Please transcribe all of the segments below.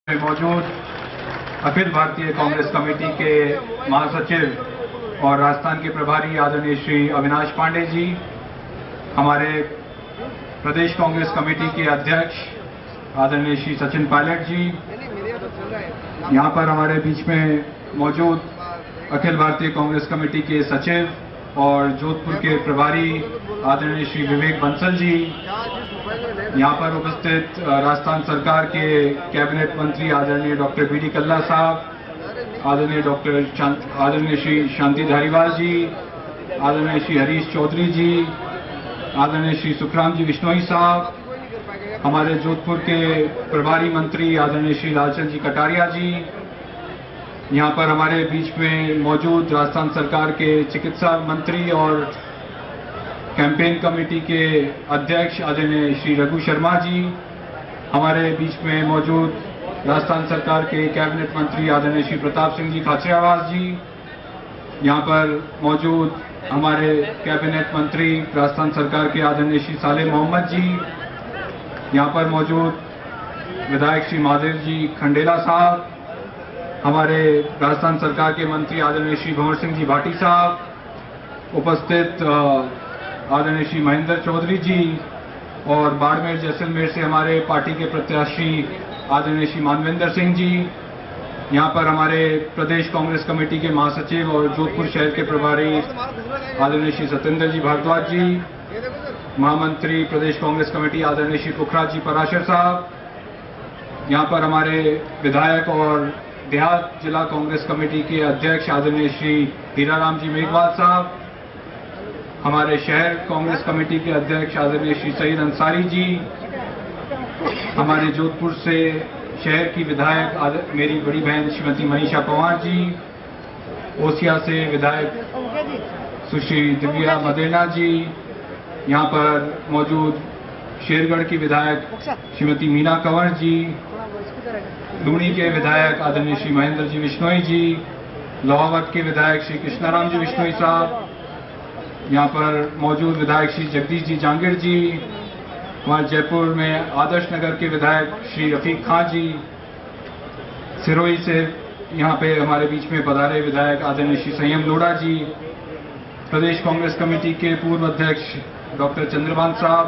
में मौजूद अखिल भारतीय कांग्रेस कमेटी के महासचिव और राजस्थान के प्रभारी आदरणीय श्री अविनाश पांडे जी, हमारे प्रदेश कांग्रेस कमेटी के अध्यक्ष आदरणीय श्री सचिन पायलट जी, यहाँ पर हमारे बीच में मौजूद अखिल भारतीय कांग्रेस कमेटी के सचिव और जोधपुर के प्रभारी आदरणीय श्री विवेक बंसल जी, यहाँ पर उपस्थित राजस्थान सरकार के कैबिनेट मंत्री आदरणीय डॉक्टर बी.डी. कल्ला साहब, आदरणीय श्री शांति धारीवाल जी, आदरणीय श्री हरीश चौधरी जी, आदरणीय श्री सुखराम जी बिश्नोई साहब, हमारे जोधपुर के प्रभारी मंत्री आदरणीय श्री लालचंद जी कटारिया जी, यहाँ पर हमारे बीच में मौजूद राजस्थान सरकार के चिकित्सा मंत्री और कैंपेन कमेटी के अध्यक्ष आदरणीय श्री रघु शर्मा जी, हमारे बीच में मौजूद राजस्थान सरकार के कैबिनेट मंत्री आदरणीय श्री प्रताप सिंह जी खाचरियावास जी, यहाँ पर मौजूद हमारे कैबिनेट मंत्री राजस्थान सरकार के आदरणीय श्री सालेह मोहम्मद जी, यहाँ पर मौजूद विधायक श्री महादेव जी खंडेला साहब, हमारे राजस्थान सरकार के मंत्री आदरणीय श्री भंवर सिंह जी भाटी साहब, उपस्थित आदरणीय श्री महेंद्र चौधरी जी और बाड़मेर जैसलमेर से हमारे पार्टी के प्रत्याशी आदरणीय श्री मानवेंद्र सिंह जी, यहाँ पर हमारे प्रदेश कांग्रेस कमेटी के महासचिव और जोधपुर शहर के प्रभारी आदरणीय श्री सत्येंद्र जी भारद्वाज जी, महामंत्री प्रदेश कांग्रेस कमेटी आदरणीय श्री पुखराज जी पराशर साहब, यहाँ पर हमारे विधायक और देहात जिला कांग्रेस कमेटी के अध्यक्ष आदरणीय श्री हीराराम जी मेघवाल साहब, हमारे शहर कांग्रेस कमेटी के अध्यक्ष आदरणीय श्री सईद अंसारी जी, हमारे जोधपुर से शहर की विधायक मेरी बड़ी बहन श्रीमती मनीषा पवार जी, ओसिया से विधायक सुश्री दिव्या मदेना जी, यहाँ पर मौजूद शेरगढ़ की विधायक श्रीमती मीना कंवर जी, लूणी के विधायक आदरणीय श्री महेंद्र जी बिश्नोई जी, लोहावत के विधायक श्री कृष्णाराम जी बिश्नोई साहब, यहाँ पर मौजूद विधायक श्री जगदीश जी जांगीर जी, वहाँ जयपुर में आदर्श नगर के विधायक श्री रफीक खां जी, सिरोही से यहाँ पे हमारे बीच में पधारे विधायक आदरणीय श्री संयम लोढ़ा जी, प्रदेश कांग्रेस कमेटी के पूर्व अध्यक्ष डॉक्टर चंद्रभान साहब,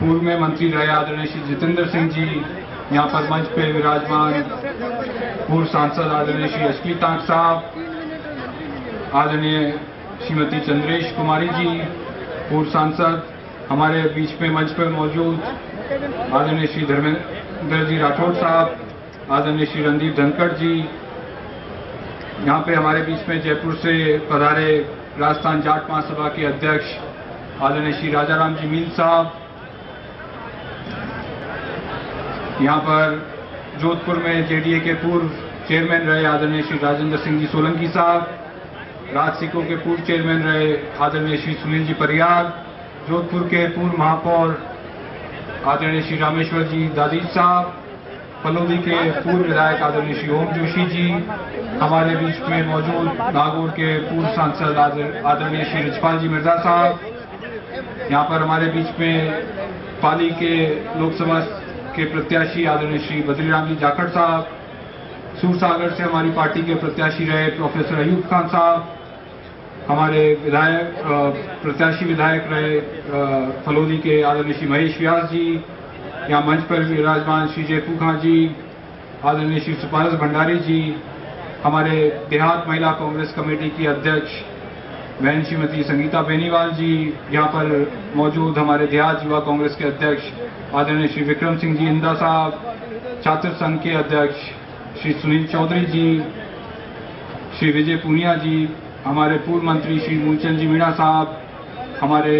पूर्व में मंत्री रहे आदरणीय श्री जितेंद्र सिंह जी, यहाँ पर मंच पे विराजमान पूर्व सांसद आदरणीय श्री अश्विनी तांग साहब, आदरणीय श्रीमती चंद्रेश कुमारी जी, पूर्व सांसद, हमारे बीच में मंच पर मौजूद आदरणीय श्री धर्मेंद्र जी राठौड़ साहब, आदरणीय श्री रणदीप धनखड़ जी, यहाँ पे हमारे बीच में जयपुर से पधारे राजस्थान जाट महासभा के अध्यक्ष आदरणीय श्री राजाराम जी मील साहब, यहाँ पर जोधपुर में जेडीए के पूर्व चेयरमैन रहे आदरणीय श्री राजेंद्र सिंह जी सोलंकी साहब, राजसिको के पूर्व चेयरमैन रहे आदरणीय श्री सुनील जी परियाग, जोधपुर के पूर्व महापौर आदरणीय श्री रामेश्वर जी दादीज साहब, फलोदी के पूर्व विधायक आदरणीय श्री ओम जोशी जी, हमारे बीच में मौजूद नागौर के पूर्व सांसद आदरणीय श्री रिजपाल जी मिर्जा साहब, यहाँ पर हमारे बीच में पाली के लोकसभा के प्रत्याशी आदरणीय श्री बद्रीराम जी जाखड़ साहब, सूरसागर से हमारी पार्टी के प्रत्याशी रहे प्रोफेसर अयूब खान साहब, हमारे विधायक प्रत्याशी विधायक रहे फलोदी के आदरणीय श्री महेश व्यास जी, यहाँ मंच पर विराजमान श्री जयपू खां जी, आदरणीय श्री सुपारस भंडारी जी, हमारे देहात महिला कांग्रेस कमेटी की अध्यक्ष बहन श्रीमती संगीता बेनीवाल जी, यहाँ पर मौजूद हमारे देहात युवा कांग्रेस के अध्यक्ष आदरणीय श्री विक्रम सिंह जी इंदा साहब, छात्र संघ के अध्यक्ष श्री सुनील चौधरी जी, श्री विजय पूनिया जी, हमारे पूर्व मंत्री श्री मूलचंद जी मीणा साहब, हमारे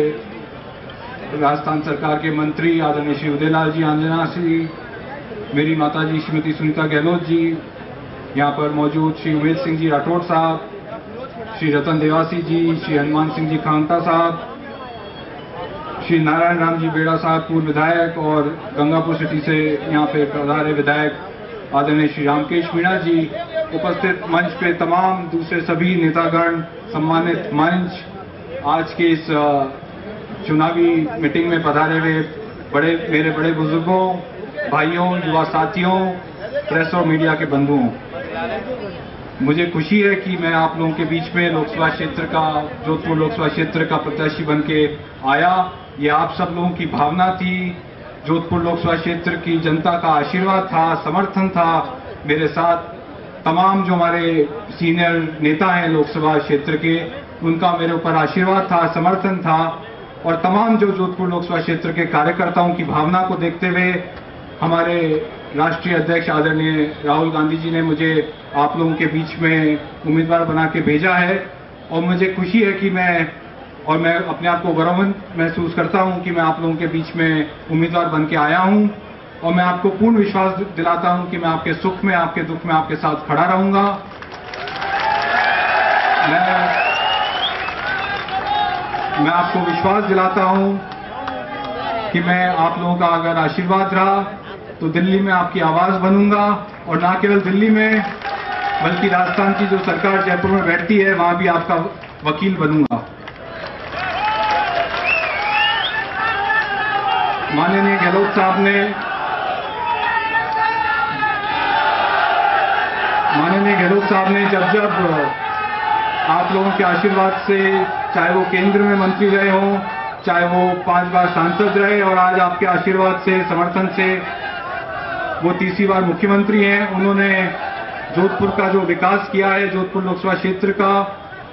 राजस्थान सरकार के मंत्री आदरणीय श्री उदयलाल जी आंजना जी, मेरी माता जी श्रीमती सुनीता गहलोत जी, यहाँ पर मौजूद श्री उमेश सिंह जी राठौड़ साहब, श्री रतन देवासी जी, श्री हनुमान सिंह जी खांगटा साहब, श्री नारायण राम जी बेड़ा साहब पूर्व विधायक और गंगापुर सिटी से यहाँ पे पधारे विधायक आदरणीय श्री रामकेश मीणा जी, उपस्थित मंच पे तमाम दूसरे सभी नेतागण, सम्मानित मंच, आज के इस चुनावी मीटिंग में पधारे हुए मेरे बड़े बुजुर्गों भाइयों, युवा साथियों, प्रेस और मीडिया के बंधुओं, मुझे खुशी है कि मैं आप लोगों के बीच में लोकसभा क्षेत्र का, जोधपुर लोकसभा क्षेत्र का प्रत्याशी बन के आया। ये आप सब लोगों की भावना थी, जोधपुर लोकसभा क्षेत्र की जनता का आशीर्वाद था, समर्थन था। मेरे साथ तमाम जो हमारे सीनियर नेता हैं लोकसभा क्षेत्र के, उनका मेरे ऊपर आशीर्वाद था, समर्थन था। और तमाम जो जोधपुर लोकसभा क्षेत्र के कार्यकर्ताओं की भावना को देखते हुए हमारे राष्ट्रीय अध्यक्ष आदरणीय राहुल गांधी जी ने मुझे आप लोगों के बीच में उम्मीदवार बना के भेजा है। और मुझे खुशी है कि मैं अपने आप को गौरवान्वित महसूस करता हूं कि मैं आप लोगों के बीच में उम्मीदवार बन के आया हूं। और मैं आपको पूर्ण विश्वास दिलाता हूं कि मैं आपके सुख में, आपके दुख में आपके साथ खड़ा रहूंगा। मैं आपको विश्वास दिलाता हूं कि मैं आप लोगों का अगर आशीर्वाद रहा तो दिल्ली में आपकी आवाज बनूंगा। और ना केवल दिल्ली में, बल्कि राजस्थान की जो सरकार जयपुर में बैठती है, वहां भी आपका वकील बनूंगा। माननीय गहलोत साहब ने जब आप लोगों के आशीर्वाद से, चाहे वो केंद्र में मंत्री रहे हों, चाहे वो 5 बार सांसद रहे, और आज आपके आशीर्वाद से, समर्थन से वो तीसरी बार मुख्यमंत्री हैं, उन्होंने जोधपुर का जो विकास किया है, जोधपुर लोकसभा क्षेत्र का,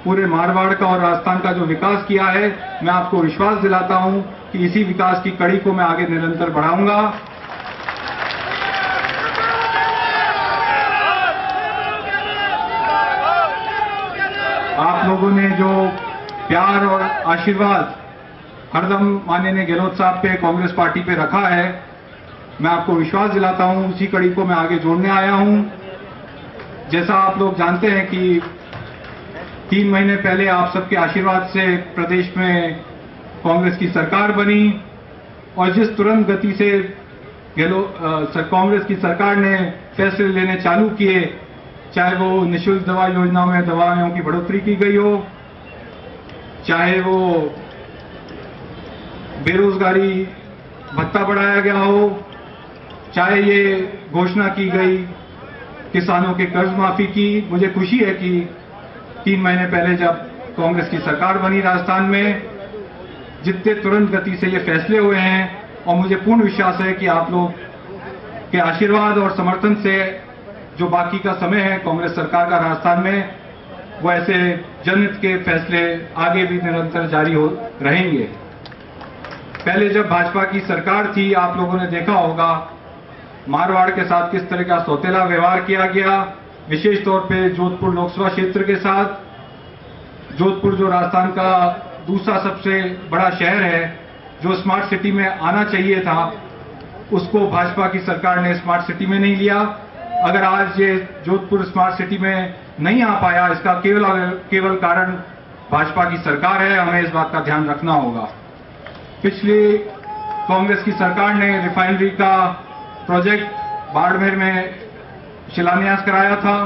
पूरे मारवाड़ का और राजस्थान का जो विकास किया है, मैं आपको विश्वास दिलाता हूं कि इसी विकास की कड़ी को मैं आगे निरंतर बढ़ाऊंगा। आप लोगों ने जो प्यार और आशीर्वाद हरदम माननीय गहलोत साहब पे, कांग्रेस पार्टी पे रखा है, मैं आपको विश्वास दिलाता हूं उसी कड़ी को मैं आगे जोड़ने आया हूं। जैसा आप लोग जानते हैं कि 3 महीने पहले आप सबके आशीर्वाद से प्रदेश में कांग्रेस की सरकार बनी, और जिस तुरंत गति से कांग्रेस की सरकार ने फैसले लेने चालू किए, चाहे वो निःशुल्क दवा योजना में दवाओं की बढ़ोतरी की गई हो, चाहे वो बेरोजगारी भत्ता बढ़ाया गया हो, चाहे ये घोषणा की गई किसानों के कर्ज माफी की। मुझे खुशी है कि 3 महीने पहले जब कांग्रेस की सरकार बनी राजस्थान में, जितने तुरंत गति से ये फैसले हुए हैं, और मुझे पूर्ण विश्वास है कि आप लोग के आशीर्वाद और समर्थन से जो बाकी का समय है कांग्रेस सरकार का राजस्थान में, वो ऐसे जनहित के फैसले आगे भी निरंतर जारी हो रहेंगे। पहले जब भाजपा की सरकार थी, आप लोगों ने देखा होगा मारवाड़ के साथ किस तरह का सौतेला व्यवहार किया गया, विशेष तौर पे जोधपुर लोकसभा क्षेत्र के साथ। जोधपुर जो राजस्थान का दूसरा सबसे बड़ा शहर है, जो स्मार्ट सिटी में आना चाहिए था, उसको भाजपा की सरकार ने स्मार्ट सिटी में नहीं लिया। अगर आज ये जोधपुर स्मार्ट सिटी में नहीं आ पाया, इसका केवल कारण भाजपा की सरकार है। हमें इस बात का ध्यान रखना होगा। पिछली कांग्रेस की सरकार ने रिफाइनरी का प्रोजेक्ट बाड़मेर में शिलान्यास कराया था,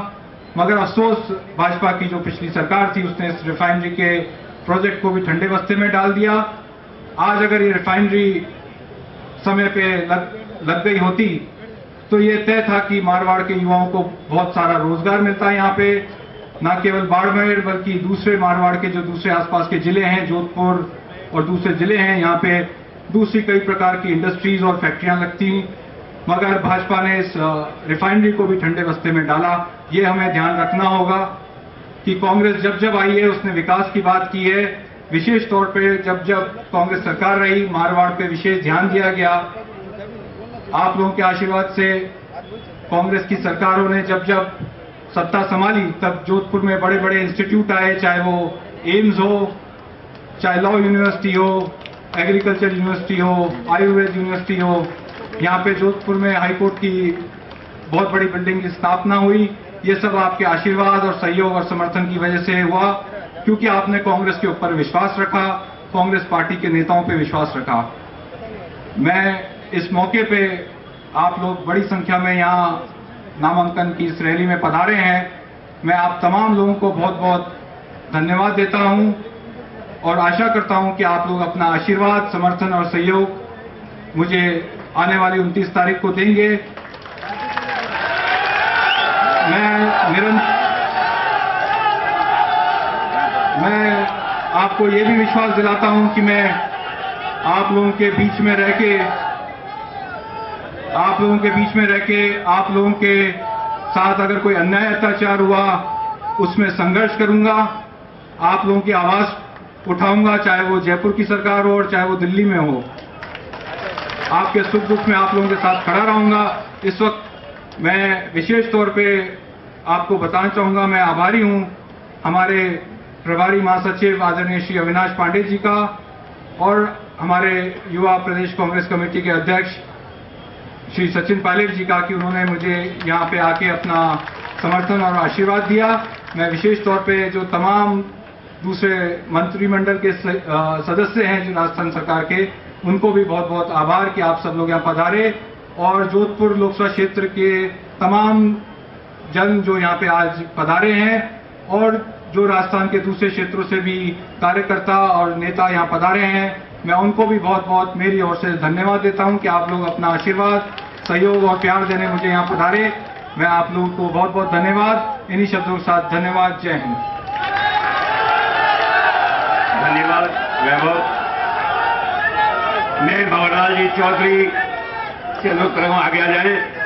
मगर अफसोस भाजपा की जो पिछली सरकार थी, उसने इस रिफाइनरी के प्रोजेक्ट को भी ठंडे बस्ते में डाल दिया। आज अगर ये रिफाइनरी समय पे लग गई होती तो ये तय था कि मारवाड़ के युवाओं को बहुत सारा रोजगार मिलता है यहाँ पे, न केवल बाड़मेर बल्कि दूसरे मारवाड़ के जो दूसरे आसपास के जिले हैं, जोधपुर और दूसरे जिले हैं, यहाँ पे दूसरी कई प्रकार की इंडस्ट्रीज और फैक्ट्रियां लगती, मगर भाजपा ने इस रिफाइनरी को भी ठंडे बस्ते में डाला। ये हमें ध्यान रखना होगा कि कांग्रेस जब जब आई है उसने विकास की बात की है। विशेष तौर पे जब जब कांग्रेस सरकार रही, मारवाड़ पे विशेष ध्यान दिया गया। आप लोगों के आशीर्वाद से कांग्रेस की सरकारों ने जब जब सत्ता संभाली, तब जोधपुर में बड़े बड़े इंस्टीट्यूट आए, चाहे वो एम्स हो, चाहे लॉ यूनिवर्सिटी हो, एग्रीकल्चर यूनिवर्सिटी हो, आयुर्वेद यूनिवर्सिटी हो। यहाँ पे जोधपुर में हाईकोर्ट की बहुत बड़ी बिल्डिंग की स्थापना हुई। ये सब आपके आशीर्वाद और सहयोग और समर्थन की वजह से हुआ, क्योंकि आपने कांग्रेस के ऊपर विश्वास रखा, कांग्रेस पार्टी के नेताओं पे विश्वास रखा। मैं इस मौके पे आप लोग बड़ी संख्या में यहाँ नामांकन की इस रैली में पधारे हैं, मैं आप तमाम लोगों को बहुत बहुत धन्यवाद देता हूं और आशा करता हूं कि आप लोग अपना आशीर्वाद, समर्थन और सहयोग मुझे आने वाली 29 तारीख को देंगे। मैं आपको ये भी विश्वास दिलाता हूं कि मैं आप लोगों के बीच में रह के आप लोगों के साथ अगर कोई अन्याय अत्याचार हुआ उसमें संघर्ष करूंगा, आप लोगों की आवाज उठाऊंगा, चाहे वो जयपुर की सरकार हो और चाहे वो दिल्ली में हो। आपके सुख दुख में आप लोगों के साथ खड़ा रहूंगा। इस वक्त मैं विशेष तौर पे आपको बताना चाहूंगा, मैं आभारी हूं हमारे प्रभारी महासचिव आदरणीय श्री अविनाश पांडे जी का और हमारे युवा प्रदेश कांग्रेस कमेटी के अध्यक्ष श्री सचिन पायलट जी का कि उन्होंने मुझे यहां पे आके अपना समर्थन और आशीर्वाद दिया। मैं विशेष तौर पे जो तमाम दूसरे मंत्रिमंडल के सदस्य हैं जो राजस्थान सरकार के, उनको भी बहुत बहुत आभार कि आप सब लोग यहां पधारे और जोधपुर लोकसभा क्षेत्र के तमाम जन जो यहां पे आज पधारे हैं और जो राजस्थान के दूसरे क्षेत्रों से भी कार्यकर्ता और नेता यहां पधारे हैं, मैं उनको भी बहुत बहुत मेरी ओर से धन्यवाद देता हूं कि आप लोग अपना आशीर्वाद, सहयोग और प्यार देने मुझे यहां पधारे। मैं आप लोगों को बहुत बहुत धन्यवाद। इन्हीं शब्दों के साथ धन्यवाद। जय हिंद। धन्यवाद वैभव। मैं भवरलाल जी चौधरी से अनुरोध करूंगा आगे आ जाए।